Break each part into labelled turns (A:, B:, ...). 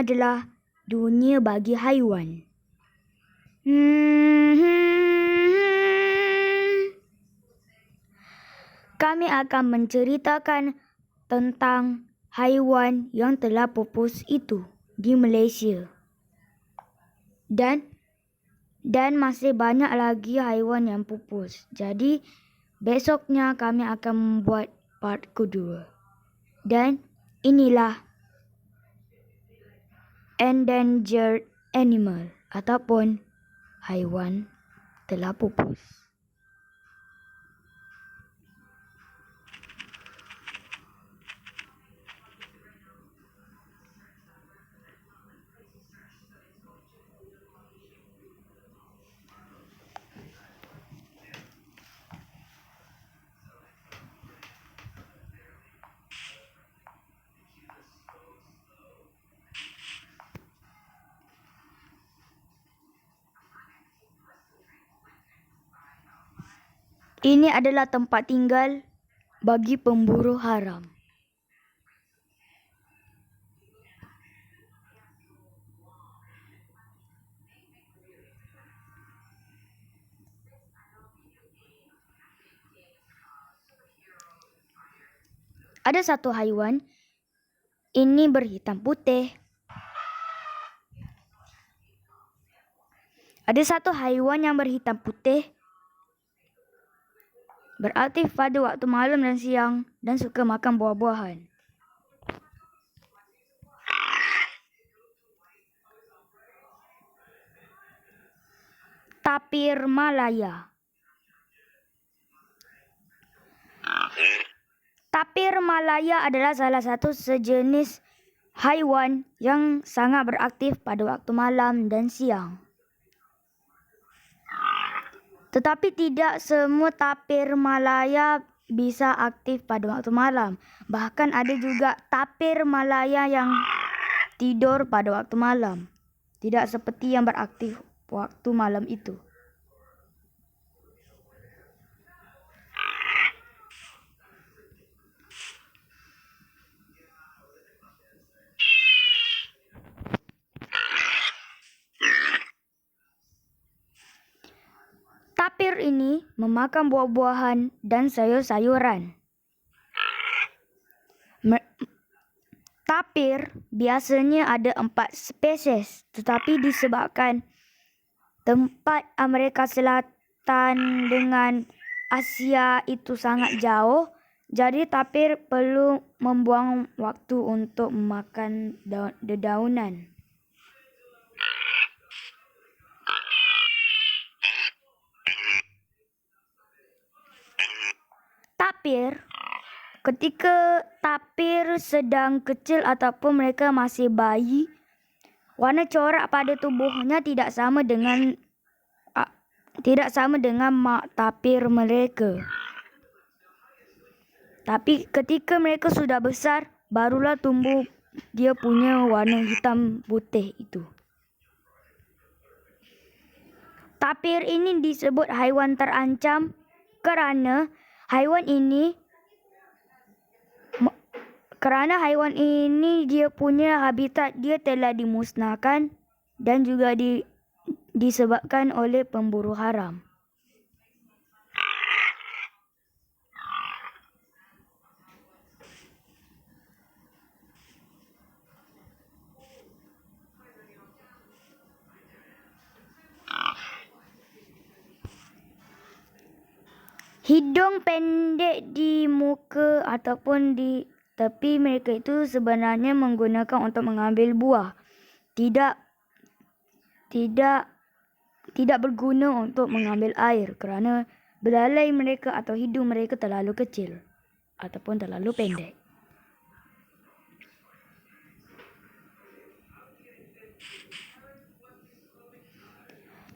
A: adalah dunia bagi haiwan. Kami akan menceritakan tentang haiwan yang telah pupus itu di Malaysia. Dan masih banyak lagi haiwan yang pupus. Jadi besoknya kami akan membuat part kedua. Dan inilah endangered animal ataupun haiwan telah pupus. Ini adalah tempat tinggal bagi pemburu haram. Ada satu haiwan, ini berhitam putih. Ada satu haiwan yang berhitam putih, beraktif pada waktu malam dan siang dan suka makan buah-buahan. Tapir Malaya. Tapir Malaya adalah salah satu sejenis haiwan yang sangat beraktif pada waktu malam dan siang. Tetapi tidak semua tapir Malaya bisa aktif pada waktu malam. Bahkan ada juga tapir Malaya yang tidur pada waktu malam. Tidak seperti yang beraktif waktu malam itu. Tapir ini memakan buah-buahan dan sayur-sayuran. Tapir biasanya ada 4 spesies, tetapi disebabkan tempat Amerika Selatan dengan Asia itu sangat jauh, jadi tapir perlu membuang waktu untuk memakan dedaunan. Ketika tapir sedang kecil ataupun mereka masih bayi, warna corak pada tubuhnya tidak sama dengan mak tapir mereka. Tapi ketika mereka sudah besar, barulah tumbuh dia punya warna hitam putih itu. Tapir ini disebut haiwan terancam kerana haiwan ini dia punya habitat dia telah dimusnahkan dan juga disebabkan oleh pemburu haram. Hidung pendek di muka ataupun di tepi mereka itu sebenarnya menggunakan untuk mengambil buah. Tidak berguna untuk mengambil air kerana belalai mereka atau hidung mereka terlalu kecil ataupun terlalu pendek.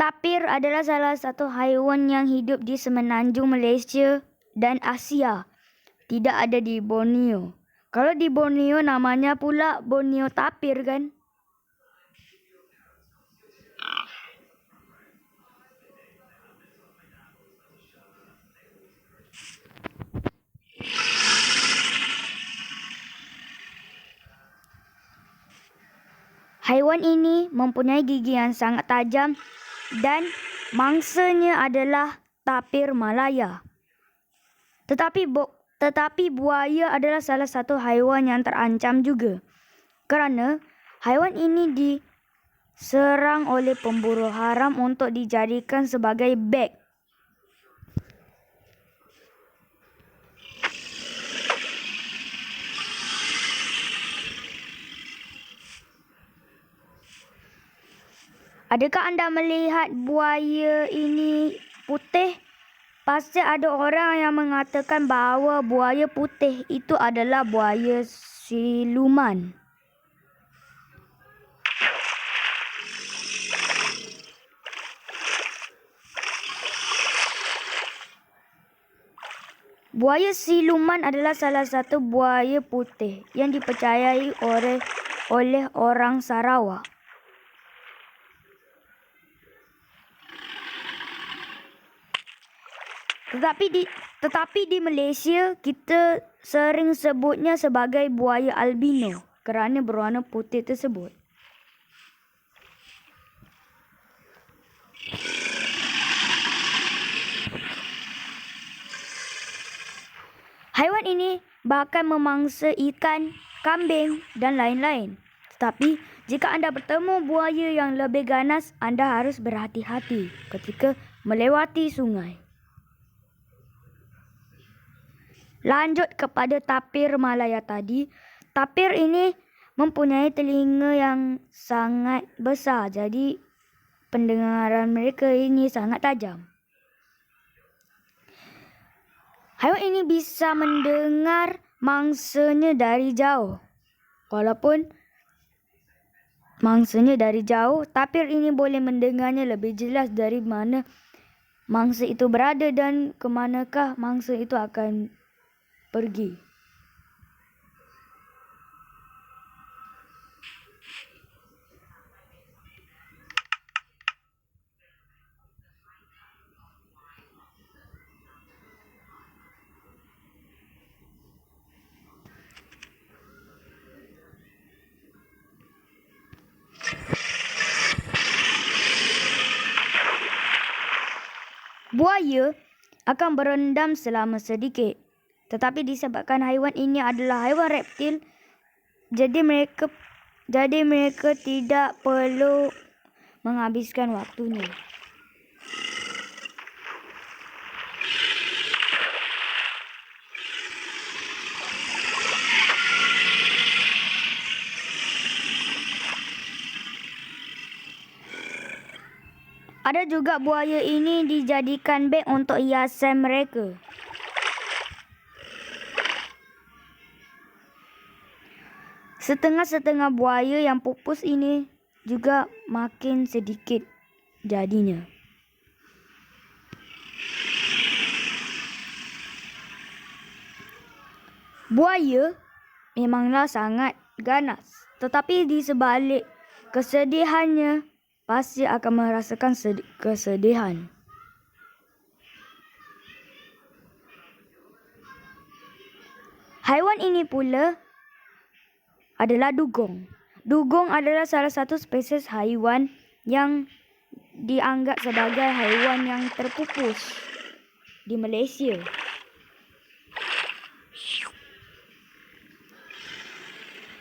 A: Tapir adalah salah satu haiwan yang hidup di semenanjung Malaysia dan Asia. Tidak ada di Borneo. Kalau di Borneo namanya pula Borneo tapir kan? Haiwan ini mempunyai gigi yang sangat tajam dan mangsanya adalah tapir Malaya. Tetapi buaya adalah salah satu haiwan yang terancam juga, kerana haiwan ini diserang oleh pemburu haram untuk dijadikan sebagai beg. Adakah anda melihat buaya ini putih? Pasti ada orang yang mengatakan bahawa buaya putih itu adalah buaya siluman. Buaya siluman adalah salah satu buaya putih yang dipercayai oleh orang Sarawak. Tetapi di Malaysia, kita sering sebutnya sebagai buaya albino kerana berwarna putih tersebut. Haiwan ini bahkan memangsa ikan, kambing dan lain-lain. Tetapi jika anda bertemu buaya yang lebih ganas, anda harus berhati-hati ketika melewati sungai. Lanjut kepada tapir Malaya tadi. Tapir ini mempunyai telinga yang sangat besar, jadi pendengaran mereka ini sangat tajam. Haiwan ini bisa mendengar mangsanya dari jauh. Walaupun mangsanya dari jauh, tapir ini boleh mendengarnya lebih jelas dari mana mangsa itu berada dan ke manakah mangsa itu akan pergi. Buaya akan berendam selama sedikit. Tetapi disebabkan haiwan ini adalah haiwan reptil, jadi mereka tidak perlu menghabiskan waktunya. Ada juga buaya ini dijadikan beg untuk hiasan mereka. Setengah-setengah buaya yang pupus ini juga makin sedikit jadinya. Buaya memanglah sangat ganas, tetapi di sebalik kesedihannya pasti akan merasakan kesedihan. Haiwan ini pula adalah dugong. Dugong adalah salah satu spesies haiwan yang dianggap sebagai haiwan yang terpupus di Malaysia.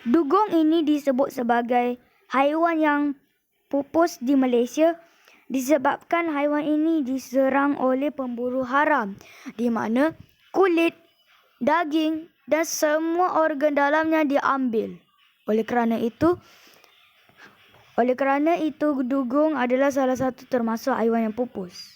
A: Dugong ini disebut sebagai haiwan yang pupus di Malaysia disebabkan haiwan ini diserang oleh pemburu haram, di mana kulit, daging dan semua organ dalamnya diambil. Oleh kerana itu dugong adalah salah satu termasuk haiwan yang pupus.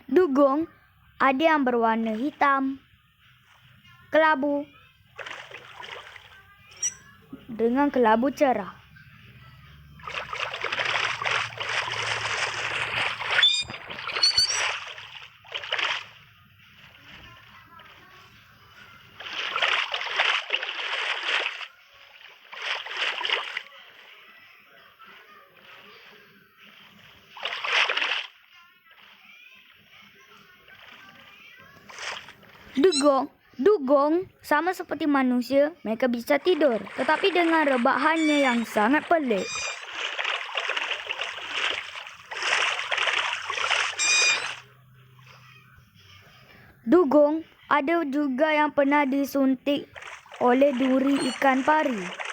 A: Dugong ada yang berwarna hitam, kelabu dengan kelabu cerah. Dugong sama seperti manusia, mereka bisa tidur, tetapi dengan rebahannya yang sangat pelik. Dugong ada juga yang pernah disuntik oleh duri ikan pari.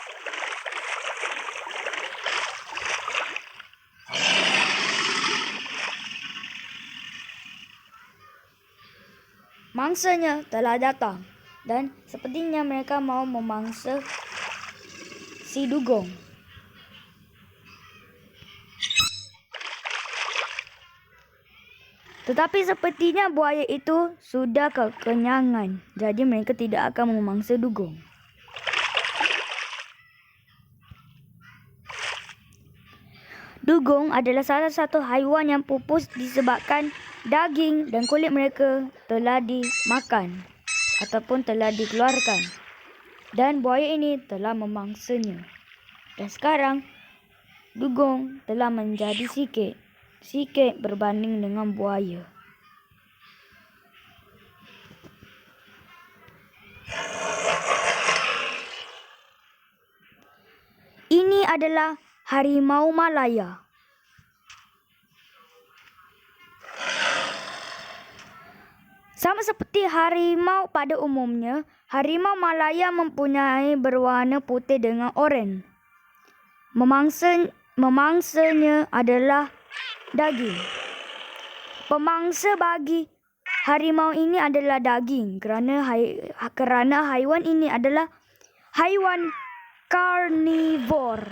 A: Mangsanya telah datang dan sepertinya mereka mau memangsa si dugong. Tetapi sepertinya buaya itu sudah kekenyangan, jadi mereka tidak akan memangsa dugong. Dugong adalah salah satu haiwan yang pupus disebabkan daging dan kulit mereka telah dimakan ataupun telah dikeluarkan. Dan buaya ini telah memangsanya. Dan sekarang dugong telah menjadi sikit berbanding dengan buaya. Ini adalah harimau Malaya. Sama seperti harimau pada umumnya, harimau Malaya mempunyai berwarna putih dengan oranye. Memangsanya adalah daging. Pemangsa bagi harimau ini adalah daging kerana haiwan ini adalah haiwan karnivor.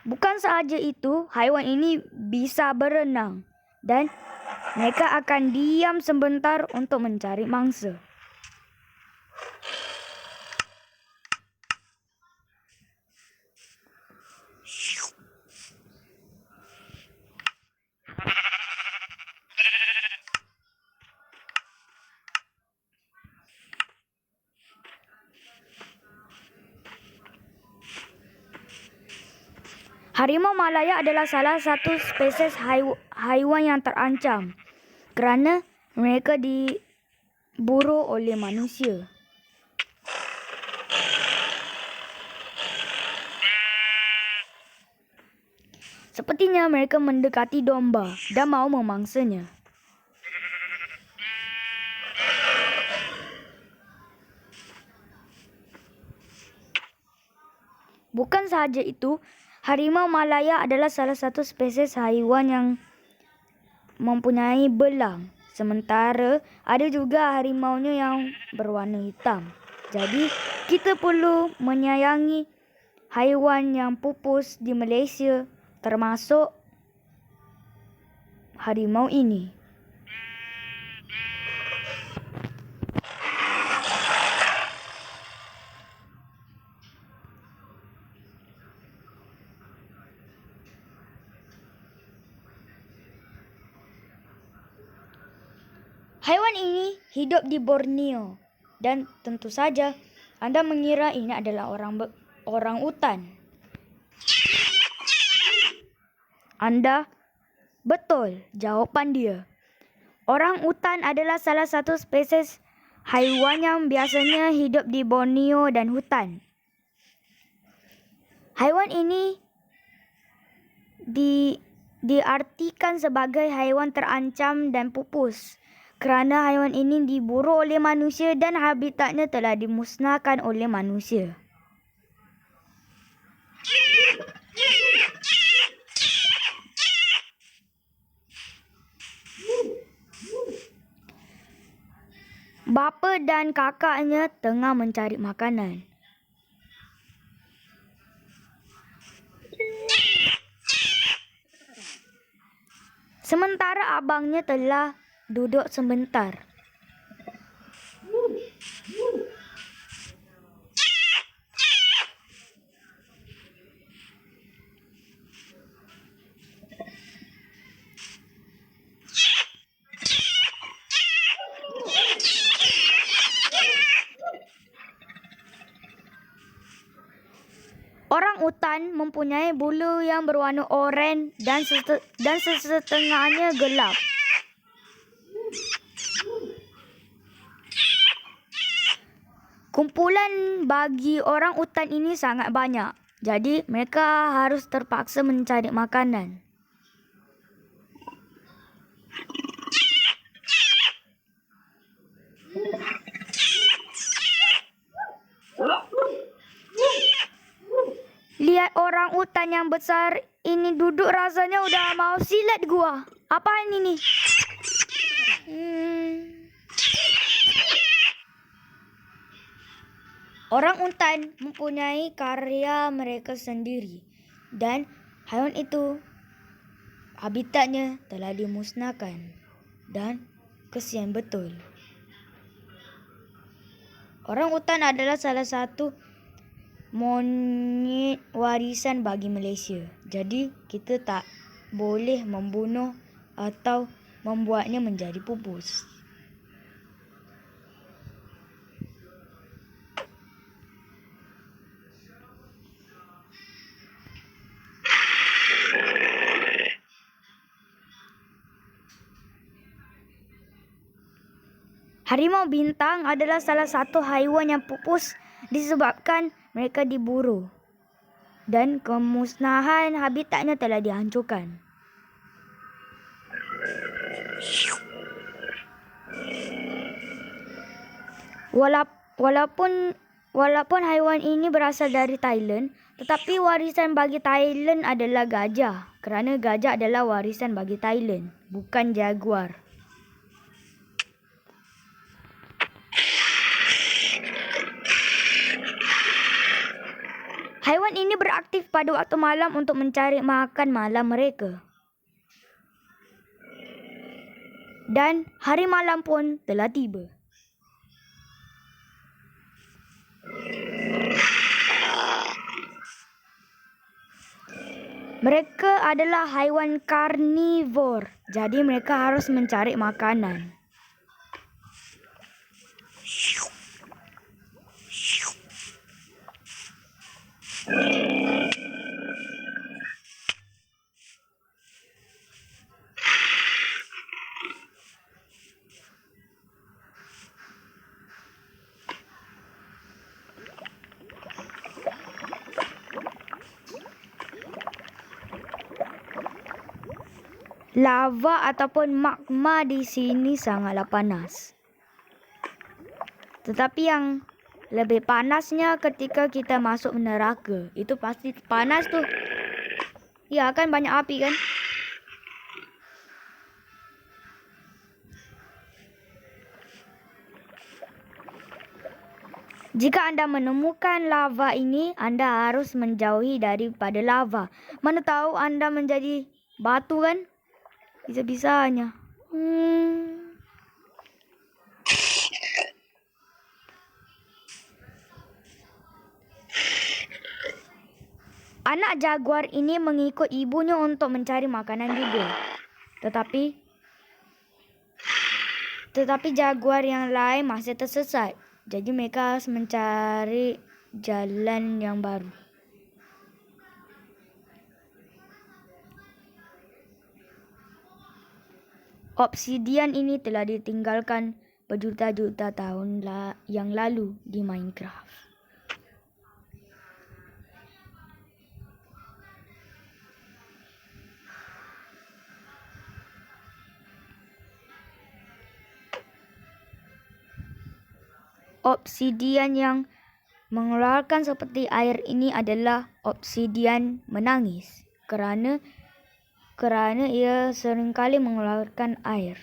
A: Bukan sahaja itu, haiwan ini bisa berenang dan mereka akan diam sebentar untuk mencari mangsa. Harimau Malaya adalah salah satu spesies haiwan yang terancam kerana mereka diburu oleh manusia. Sepertinya mereka mendekati domba dan mau memangsanya. Bukan sahaja itu, harimau Malaya adalah salah satu spesies haiwan yang mempunyai belang. Sementara ada juga harimaunya yang berwarna hitam. Jadi kita perlu menyayangi haiwan yang pupus di Malaysia, termasuk harimau ini. Haiwan ini hidup di Borneo dan tentu saja Anda mengira ini adalah orang utan. Anda betul, jawapan dia. Orang utan adalah salah satu spesies haiwan yang biasanya hidup di Borneo dan hutan. Haiwan ini diartikan sebagai haiwan terancam dan pupus kerana haiwan ini diburu oleh manusia dan habitatnya telah dimusnahkan oleh manusia. Bapa dan kakaknya tengah mencari makanan. Sementara abangnya telah duduk sebentar. Orang utan mempunyai bulu yang berwarna oranye dan setengahnya gelap. Kumpulan bagi orang utan ini sangat banyak. Jadi mereka harus terpaksa mencari makanan. Lihat orang utan yang besar ini duduk, rasanya udah mau silat gua. Apa ini nih? Orang utan mempunyai karya mereka sendiri dan haiwan itu habitatnya telah dimusnahkan dan kesian betul. Orang utan adalah salah satu monyet warisan bagi Malaysia. Jadi kita tak boleh membunuh atau membuatnya menjadi pupus. Harimau bintang adalah salah satu haiwan yang pupus disebabkan mereka diburu dan kemusnahan habitatnya telah dihancurkan. Walaupun haiwan ini berasal dari Thailand, tetapi warisan bagi Thailand adalah gajah, kerana gajah adalah warisan bagi Thailand, bukan jaguar. Haiwan ini beraktif pada waktu malam untuk mencari makan malam mereka. Dan hari malam pun telah tiba. Mereka adalah haiwan karnivor, jadi mereka harus mencari makanan. Lava ataupun magma di sini sangatlah panas. Tetapi yang lebih panasnya ketika kita masuk neraka. Itu pasti panas tuh. Ya kan, banyak api kan. Jika Anda menemukan lava ini, Anda harus menjauhi daripada lava. Mana tahu Anda menjadi batu kan? Bisa-bisanya. Anak jaguar ini mengikut ibunya untuk mencari makanan juga. Tetapi jaguar yang lain masih tersesat. Jadi mereka harus mencari jalan yang baru. Obsidian ini telah ditinggalkan berjuta-juta tahun yang lalu di Minecraft. Obsidian yang mengeluarkan seperti air ini adalah obsidian menangis kerana ia seringkali mengeluarkan air.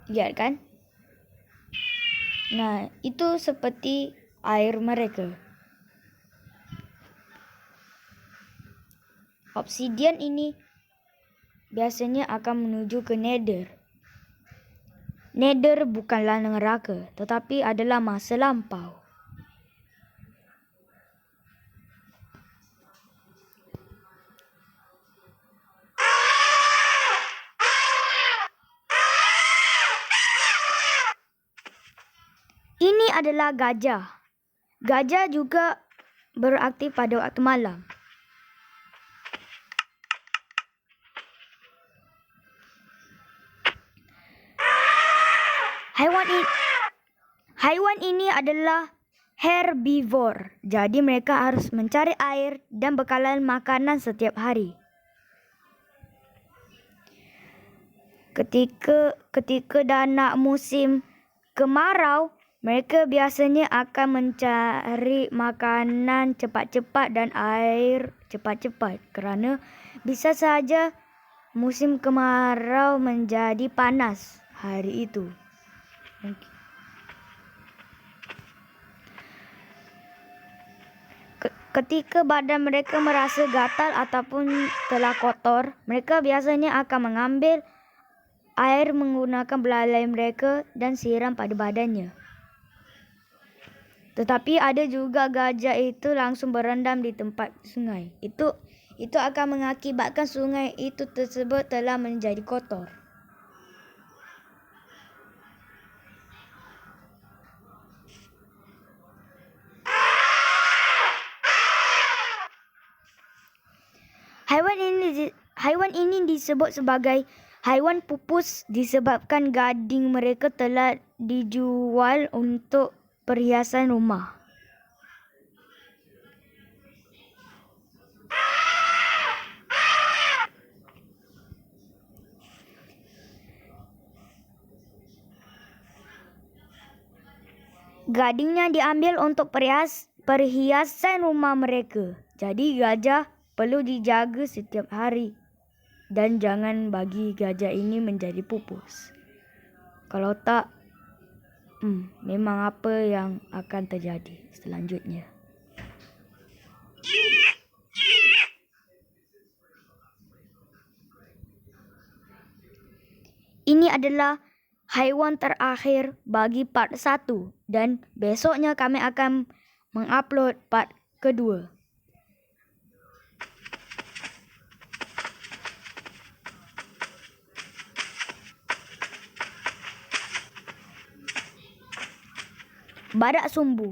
A: Lihat kan? Nah, itu seperti air mereka. Obsidian ini biasanya akan menuju ke Nether. Nether bukanlah neraka, tetapi adalah masa lampau. Ini adalah gajah. Gajah juga beraktif pada waktu malam. Haiwan ini adalah herbivore, jadi mereka harus mencari air dan bekalan makanan setiap hari. Ketika dah nak musim kemarau, mereka biasanya akan mencari makanan cepat-cepat dan air cepat-cepat kerana bisa saja musim kemarau menjadi panas hari itu. Ketika badan mereka merasa gatal ataupun telah kotor, mereka biasanya akan mengambil air menggunakan belalai mereka dan siram pada badannya. Tetapi ada juga gajah itu langsung berendam di tempat sungai. Itu akan mengakibatkan sungai itu tersebut telah menjadi kotor. Haiwan ini disebut sebagai haiwan pupus disebabkan gading mereka telah dijual untuk perhiasan rumah. Gadingnya diambil untuk perhiasan rumah mereka. Jadi gajah perlu dijaga setiap hari dan jangan bagi gajah ini menjadi pupus. Kalau tak, memang apa yang akan terjadi selanjutnya. Ini adalah haiwan terakhir bagi part 1 dan besoknya kami akan mengupload part kedua. Badak sumbu.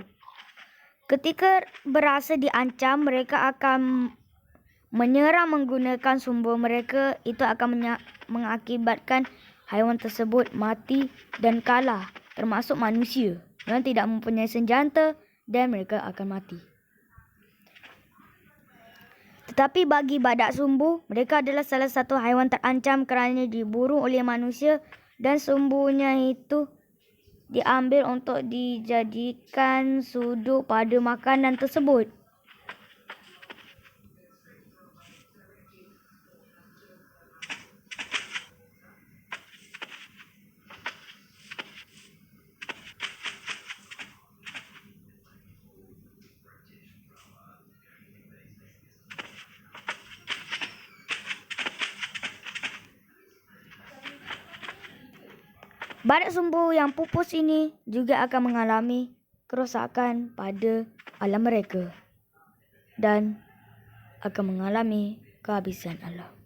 A: Ketika berasa diancam, mereka akan menyerang menggunakan sumbu mereka. Itu akan mengakibatkan haiwan tersebut mati dan kalah, termasuk manusia yang tidak mempunyai senjata dan mereka akan mati. Tetapi bagi badak sumbu, mereka adalah salah satu haiwan terancam kerana diburu oleh manusia dan sumbunya itu diambil untuk dijadikan sudut pada makanan tersebut. Badak sumbu yang pupus ini juga akan mengalami kerosakan pada alam mereka dan akan mengalami kehabisan alam.